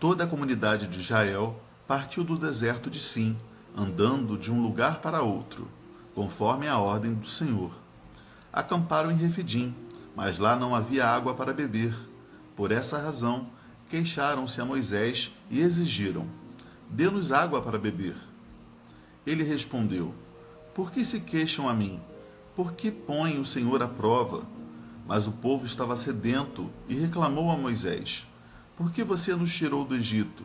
Toda a comunidade de Israel partiu do deserto de Sim, andando de um lugar para outro, conforme a ordem do Senhor. Acamparam em Refidim, mas lá não havia água para beber. Por essa razão, queixaram-se a Moisés e exigiram: Dê-nos água para beber. Ele respondeu: Por que se queixam a mim? Por que põem o Senhor à prova? Mas o povo estava sedento e reclamou a Moisés: Por que você nos tirou do Egito?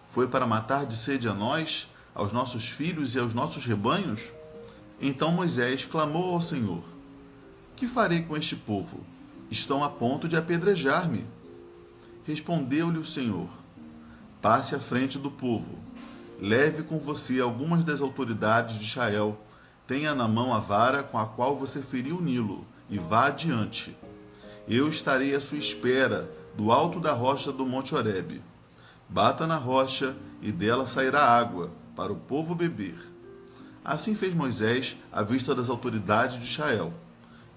Foi para matar de sede a nós, aos nossos filhos e aos nossos rebanhos? Então Moisés clamou ao Senhor: Que farei com este povo? Estão a ponto de apedrejar-me. Respondeu-lhe o Senhor: Passe à frente do povo. Leve com você algumas das autoridades de Israel. Tenha na mão a vara com a qual você feriu o Nilo e vá adiante. Eu estarei à sua espera do alto da rocha do Monte Horebe. Bata na rocha e dela sairá água para o povo beber. Assim fez Moisés à vista das autoridades de Israel,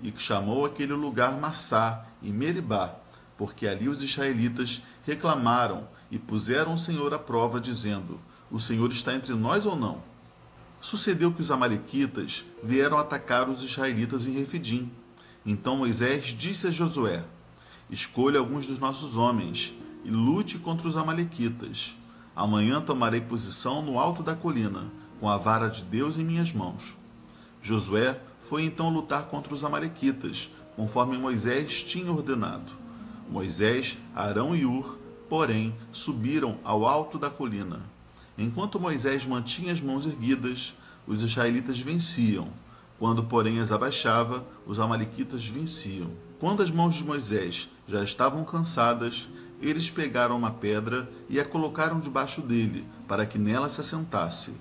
e chamou aquele lugar Massá e Meribá, porque ali os israelitas reclamaram e puseram o Senhor à prova, dizendo: O Senhor está entre nós ou não? Sucedeu que os amalequitas vieram atacar os israelitas em Refidim. Então Moisés disse a Josué: Escolha alguns dos nossos homens e lute contra os amalequitas. Amanhã tomarei posição no alto da colina, com a vara de Deus em minhas mãos. Josué foi então lutar contra os amalequitas, conforme Moisés tinha ordenado. Moisés, Arão e Ur, porém, subiram ao alto da colina. Enquanto Moisés mantinha as mãos erguidas, os israelitas venciam. Quando, porém, as abaixava, os amalequitas venciam. Quando as mãos de Moisés já estavam cansadas, eles pegaram uma pedra e a colocaram debaixo dele, para que nela se assentasse.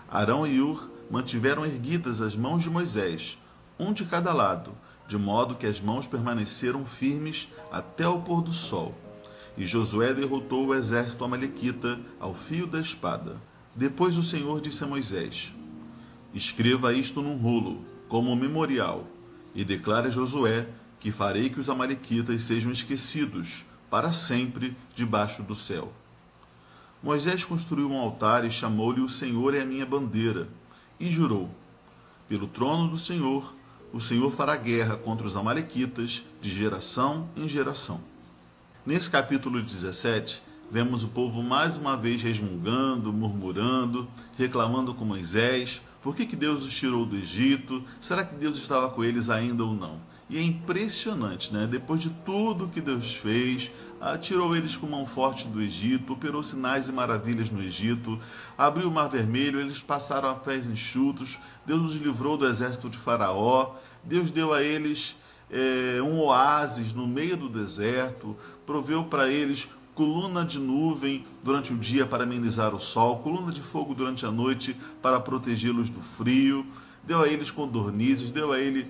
Arão e Ur mantiveram erguidas as mãos de Moisés, um de cada lado, de modo que as mãos permaneceram firmes até o pôr do sol. E Josué derrotou o exército amalequita ao fio da espada. Depois o Senhor disse a Moisés: Escreva isto num rolo, como memorial, e declare a Josué que farei que os amalequitas sejam esquecidos para sempre debaixo do céu. Moisés construiu um altar e chamou-lhe: O Senhor é a minha bandeira, e jurou: Pelo trono do Senhor, o Senhor fará guerra contra os amalequitas de geração em geração. Nesse capítulo 17, vemos o povo mais uma vez resmungando, murmurando, reclamando com Moisés. Por que Deus os tirou do Egito? Será que Deus estava com eles ainda ou não? E é impressionante, né? Depois de tudo que Deus fez, tirou eles com mão forte do Egito, operou sinais e maravilhas no Egito, abriu o Mar Vermelho, eles passaram a pés enxutos, Deus os livrou do exército de Faraó, Deus deu a eles um oásis no meio do deserto, proveu para eles coluna de nuvem durante o dia para amenizar o sol, coluna de fogo durante a noite para protegê-los do frio, deu a eles codornizes, deu a ele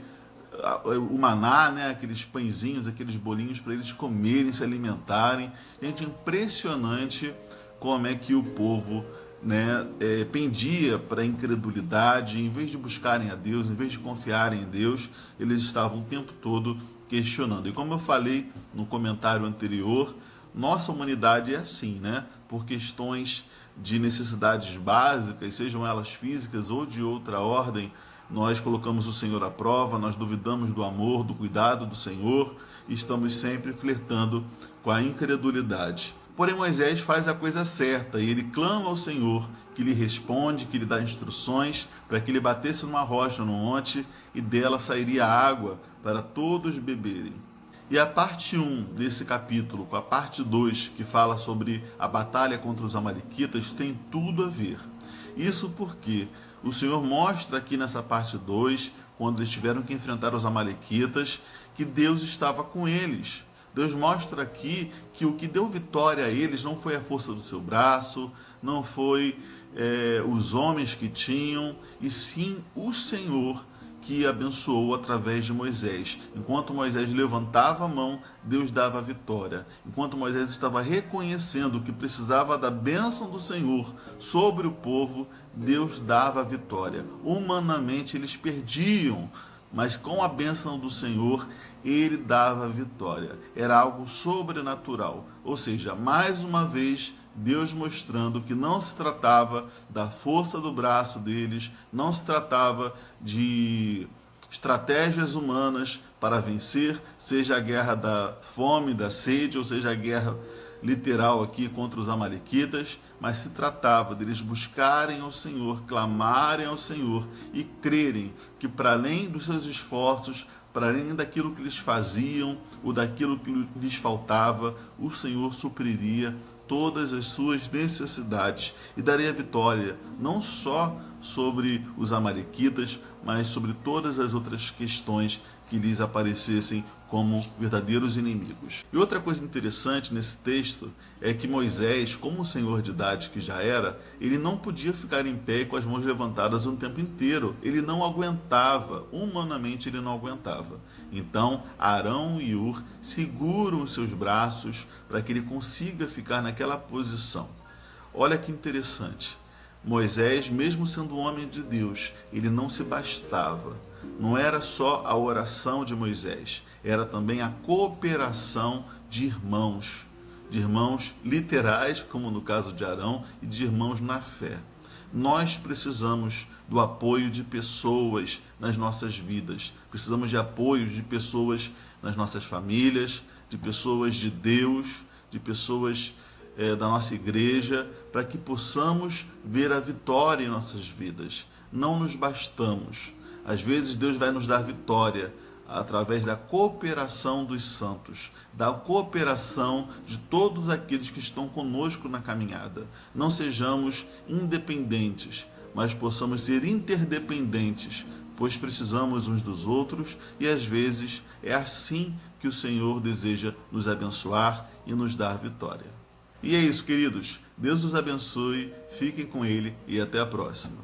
o maná, né, aqueles pãezinhos, aqueles bolinhos para eles comerem, se alimentarem. Gente, impressionante como é que o povo, né, pendia para a incredulidade. Em vez de buscarem a Deus, em vez de confiarem em Deus, eles estavam o tempo todo questionando. E como eu falei no comentário anterior, nossa humanidade é assim, né? Por questões de necessidades básicas, sejam elas físicas ou de outra ordem, nós colocamos o Senhor à prova, nós duvidamos do amor, do cuidado do Senhor e estamos sempre flertando com a incredulidade. Porém, Moisés faz a coisa certa e ele clama ao Senhor, que lhe responde, que lhe dá instruções para que ele batesse numa rocha no monte e dela sairia água para todos beberem. E a parte 1 desse capítulo, com a parte 2, que fala sobre a batalha contra os amalequitas, tem tudo a ver. Isso porque o Senhor mostra aqui nessa parte 2, quando eles tiveram que enfrentar os amalequitas, que Deus estava com eles. Deus mostra aqui que o que deu vitória a eles não foi a força do seu braço, não foi os homens que tinham, e sim o Senhor que abençoou através de Moisés. Enquanto Moisés levantava a mão, Deus dava a vitória. Enquanto Moisés estava reconhecendo que precisava da bênção do Senhor sobre o povo, Deus dava a vitória. Humanamente eles perdiam, mas com a bênção do Senhor, ele dava a vitória. Era algo sobrenatural. Ou seja, mais uma vez, Deus mostrando que não se tratava da força do braço deles, não se tratava de estratégias humanas para vencer, seja a guerra da fome, da sede, ou seja a guerra literal aqui contra os amalequitas, mas se tratava deles buscarem ao Senhor, clamarem ao Senhor e crerem que, para além dos seus esforços, para além daquilo que eles faziam ou daquilo que lhes faltava, o Senhor supriria todas as suas necessidades e daria vitória, não só sobre os amalequitas, mas sobre todas as outras questões que lhes aparecessem como verdadeiros inimigos. E outra coisa interessante nesse texto é que Moisés, como um senhor de idade que já era, ele não podia ficar em pé com as mãos levantadas o tempo inteiro. Ele não aguentava, humanamente ele não aguentava. Então Arão e Hur seguram os seus braços para que ele consiga ficar naquela posição. Olha que interessante. Moisés, mesmo sendo um homem de Deus, ele não se bastava. Não era só a oração de Moisés, era também a cooperação de irmãos literais, como no caso de Arão, e de irmãos na fé. Nós precisamos do apoio de pessoas nas nossas vidas, precisamos de apoio de pessoas nas nossas famílias, de pessoas de Deus, de pessoas da nossa igreja, para que possamos ver a vitória em nossas vidas. Não nos bastamos. Às vezes Deus vai nos dar vitória através da cooperação dos santos, da cooperação de todos aqueles que estão conosco na caminhada. Não sejamos independentes, mas possamos ser interdependentes, pois precisamos uns dos outros e às vezes é assim que o Senhor deseja nos abençoar e nos dar vitória. E é isso, queridos. Deus os abençoe, fiquem com Ele e até a próxima.